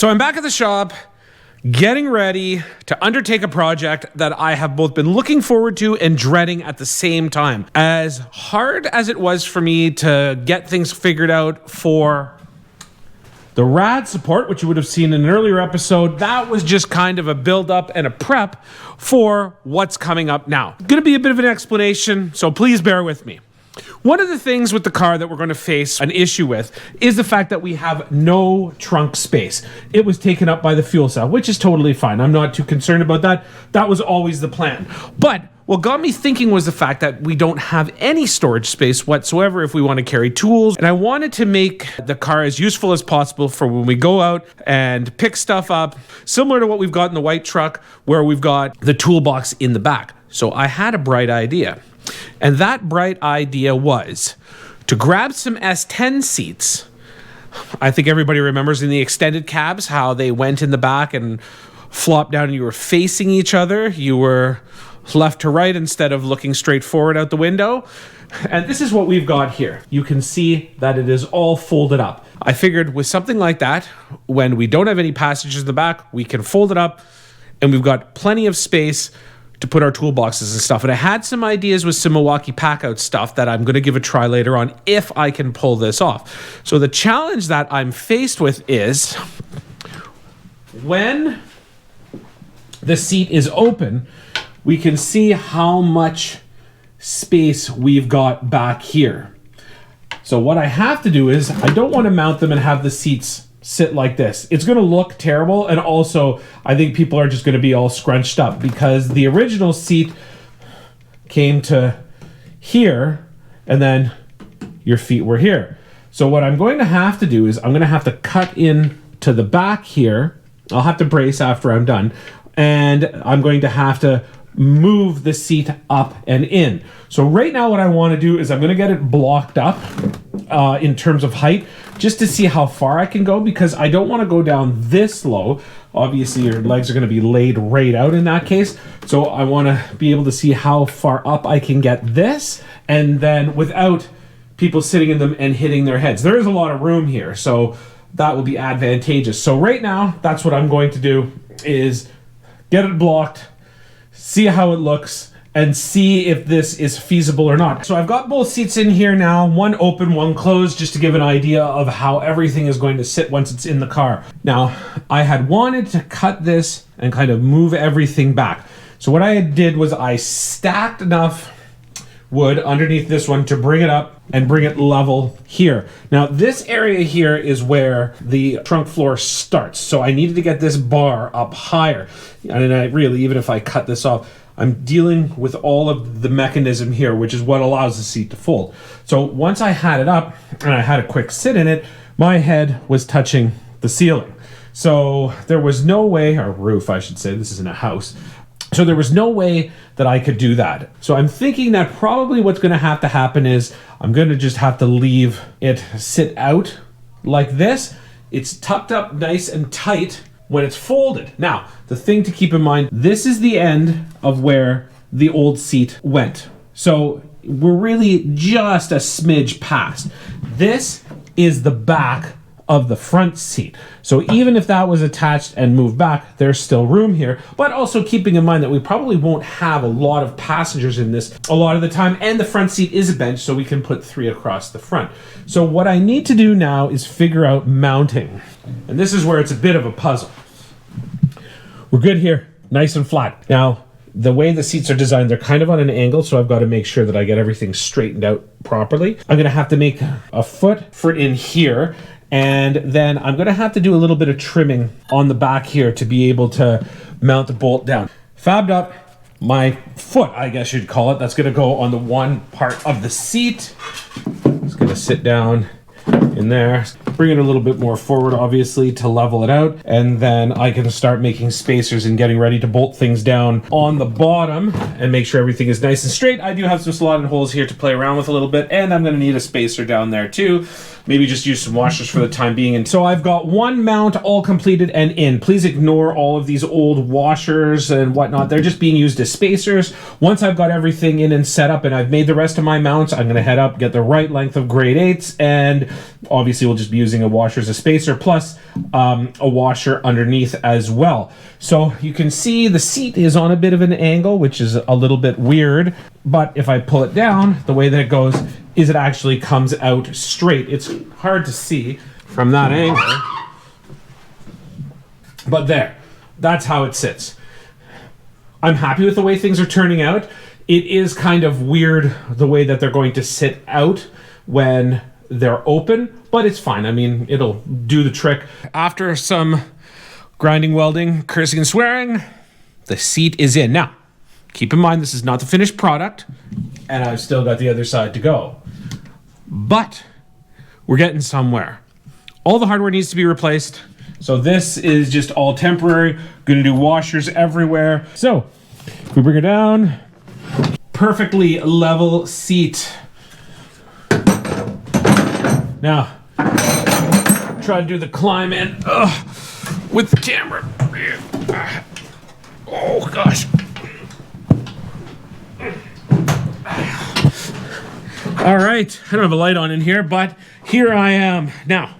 So I'm back at the shop, getting ready to undertake a project that I have both been looking forward to and dreading at the same time. As hard as it was for me to get things figured out for the rad support, which you would have seen in an earlier episode, that was just kind of a build up and a prep for what's coming up now. Gonna be a bit of an explanation, so please bear with me. One of the things with the car that we're going to face an issue with is the fact that we have no trunk space. It was taken up by the fuel cell, which is totally fine. I'm not too concerned about that. That was always the plan. But what got me thinking was the fact that we don't have any storage space whatsoever if we want to carry tools. And I wanted to make the car as useful as possible for when we go out and pick stuff up, similar to what we've got in the white truck, where we've got the toolbox in the back. So I had a bright idea. And that bright idea was to grab some S-10 seats. I think everybody remembers in the extended cabs how they went in the back and flopped down and you were facing each other. You were left to right instead of looking straight forward out the window. And this is what we've got here. You can see that it is all folded up. I figured with something like that, when we don't have any passengers in the back, we can fold it up and we've got plenty of space to put our toolboxes and stuff. And I had some ideas with some Milwaukee pack-out stuff that I'm going to give a try later on if I can pull this off. So the challenge that I'm faced with is when the seat is open, we can see how much space we've got back here. So what I have to do is I don't want to mount them and have the seats sit like this. It's going to look terrible, and also I think people are just going to be all scrunched up because the original seat came to here and then your feet were here. So what I'm going to have to do is I'm going to have to cut in to the back here. I'll have to brace after I'm done, and I'm going to have to move the seat up and in. So right now what I want to do is I'm going to get it blocked up in terms of height, just to see how far I can go, because I don't want to go down this low. Obviously your legs are going to be laid right out in that case. So I want to be able to see how far up I can get this, and then without people sitting in them and hitting their heads. There is a lot of room here, so that will be advantageous. So right now, that's what I'm going to do, is get it blocked, see how it looks, and see if this is feasible or not. So I've got both seats in here now, one open, one closed, just to give an idea of how everything is going to sit once it's in the car. Now, I had wanted to cut this and kind of move everything back. So what I did was I stacked enough wood underneath this one to bring it up and bring it level here. Now, this area here is where the trunk floor starts. So I needed to get this bar up higher. And I really, even if I cut this off, I'm dealing with all of the mechanism here, which is what allows the seat to fold. So once I had it up and I had a quick sit in it, my head was touching the ceiling. So there was no way, or roof, I should say, this isn't a house. So there was no way that I could do that. So I'm thinking that probably what's going to happen is I'm going to just have to leave it sit out like this. It's tucked up nice and tight when it's folded. Now, the thing to keep in mind, this is the end of where the old seat went. So we're really just a smidge past. This is the back of the front seat. So even if that was attached and moved back, there's still room here, but also keeping in mind that we probably won't have a lot of passengers in this a lot of the time, and the front seat is a bench, so we can put 3 across the front. So what I need to do now is figure out mounting. And this is where it's a bit of a puzzle. We're good here, nice and flat. Now, the way the seats are designed, they're kind of on an angle, so I've got to make sure that I get everything straightened out properly. I'm going to have to make a foot for in here, and then I'm going to have to do a little bit of trimming on the back here to be able to mount the bolt down. Fabbed up my foot, I guess you'd call it. That's going to go on the one part of the seat. It's going to sit down in there, bring it a little bit more forward, obviously, to level it out, and then I can start making spacers and getting ready to bolt things down on the bottom and make sure everything is nice and straight. I do have some slotted holes here to play around with a little bit, and I'm going to need a spacer down there too. maybe just use some washers for the time being. And so I've got one mount all completed and in. Please ignore all of these old washers and whatnot. They're just being used as spacers. Once I've got everything in and set up and I've made the rest of my mounts, I'm going to head up, get the right length of grade 8s, and obviously we'll just be using a washer as a spacer, plus a washer underneath as well. So you can see the seat is on a bit of an angle, which is a little bit weird, but if I pull it down, the way that it goes is it actually comes out straight. It's hard to see from that angle, but there, that's how it sits. I'm happy with the way things are turning out. It is kind of weird the way that they're going to sit out when they're open, but it's fine. I mean, it'll do the trick. After some grinding, welding, cursing, and swearing, the seat is in. Now, keep in mind, this is not the finished product, and I've still got the other side to go. But we're getting somewhere. All the hardware needs to be replaced, so this is just all temporary. Gonna do washers everywhere. So, if we bring her down, perfectly level seat. Now, try to do the climb in with the camera. Oh gosh. All right, I don't have a light on in here, but here I am. Now,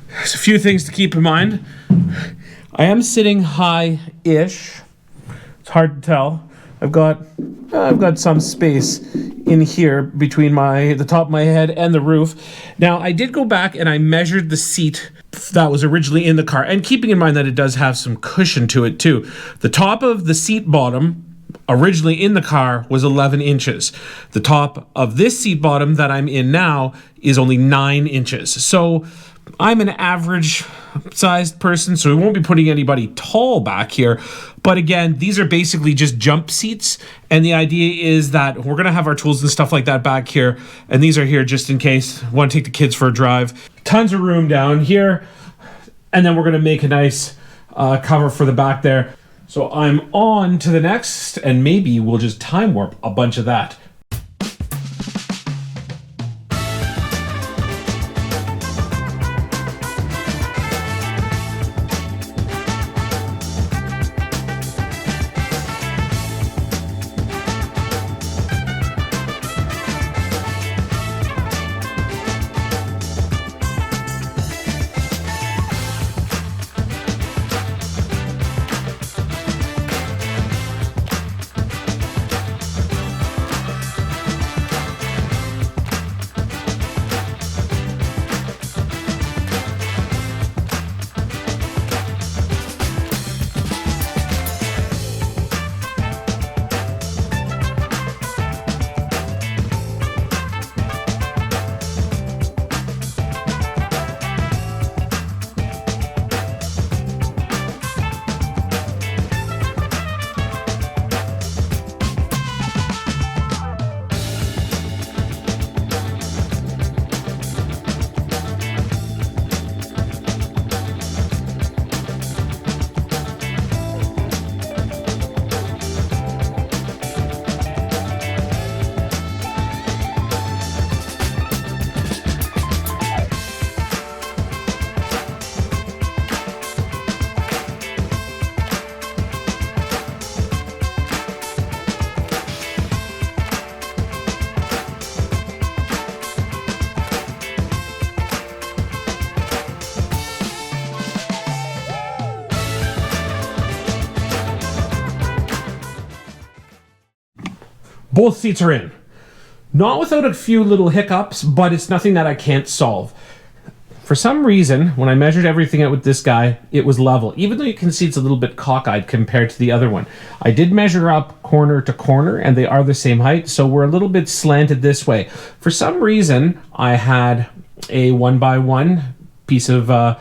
there's a few things to keep in mind. I am sitting high-ish. It's hard to tell. I've got some space in here between the top of my head and the roof. Now, I did go back and I measured the seat that was originally in the car, and keeping in mind that it does have some cushion to it too. The top of the seat bottom originally in the car was 11 inches. The top of this seat bottom that I'm in now is only 9 inches. So I'm an average sized person, so we won't be putting anybody tall back here. But again, these are basically just jump seats. And the idea is that we're going to have our tools and stuff like that back here. And these are here just in case we want to take the kids for a drive. Tons of room down here. And then we're going to make a nice cover for the back there. So I'm on to the next, and maybe we'll just time warp a bunch of that. Both seats are in. Not without a few little hiccups, but it's nothing that I can't solve. For some reason, when I measured everything out with this guy, it was level, even though you can see it's a little bit cockeyed compared to the other one. I did measure up corner to corner, and they are the same height, so we're a little bit slanted this way. For some reason, I had a 1x1 piece of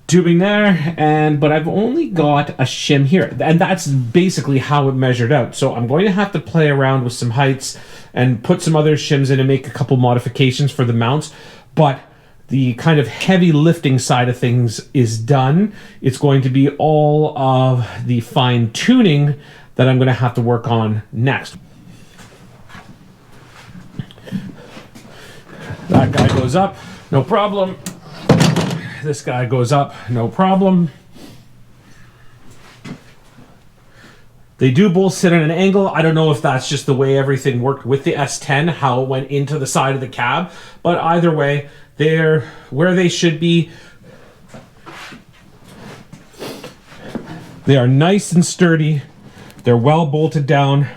tubing there, but I've only got a shim here, and that's basically how it measured out. So I'm going to have to play around with some heights and put some other shims in and make a couple modifications for the mounts, but the kind of heavy lifting side of things is done. It's going to be all of the fine tuning that I'm going to have to work on next. That guy goes up. no problem. This guy goes up, no problem. They do both sit at an angle. I don't know if that's just the way everything worked with the S-10, how it went into the side of the cab, but either way, they're where they should be. They are nice and sturdy. They're well bolted down.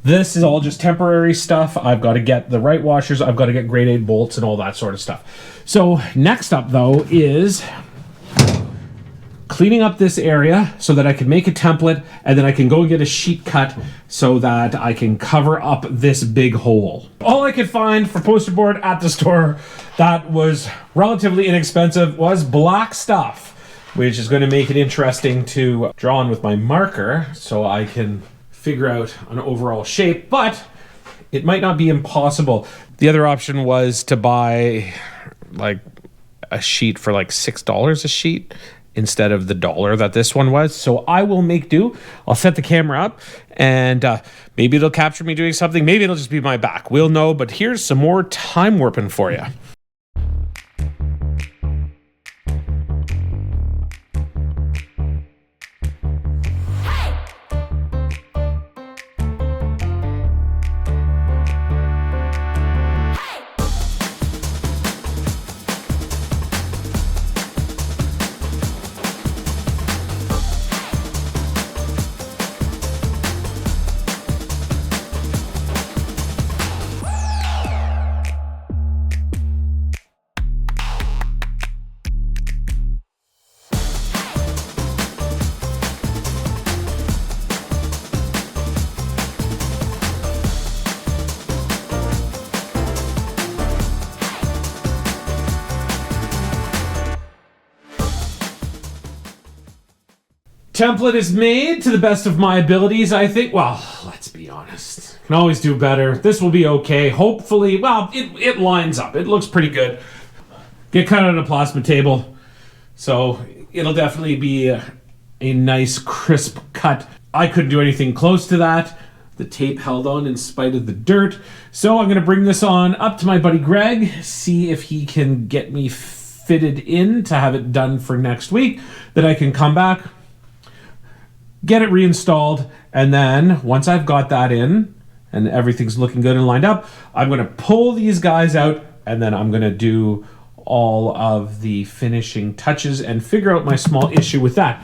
This is all just temporary stuff. I've got to get the right washers. I've got to get grade 8 bolts and all that sort of stuff. So next up though is cleaning up this area so that I can make a template, and then I can go and get a sheet cut so that I can cover up this big hole. All I could find for poster board at the store that was relatively inexpensive was black stuff, which is going to make it interesting to draw on with my marker so I can figure out an overall shape, but it might not be impossible. The other option was to buy like a sheet for like $6 a sheet instead of the $1 that this one was. So I will make do. I'll set the camera up, and maybe it'll capture me doing something. Maybe it'll just be my back. We'll know, but here's some more time warping for you. Template is made to the best of my abilities, I think. Well, let's be honest. Can always do better. This will be okay. Hopefully, well, it lines up. It looks pretty good. Get cut on a plasma table. So it'll definitely be a nice crisp cut. I couldn't do anything close to that. The tape held on in spite of the dirt. So I'm going to bring this on up to my buddy Greg, see if he can get me fitted in to have it done for next week. Then I can come back, get it reinstalled, and then once I've got that in and everything's looking good and lined up, I'm going to pull these guys out, and then I'm going to do all of the finishing touches and figure out my small issue with that.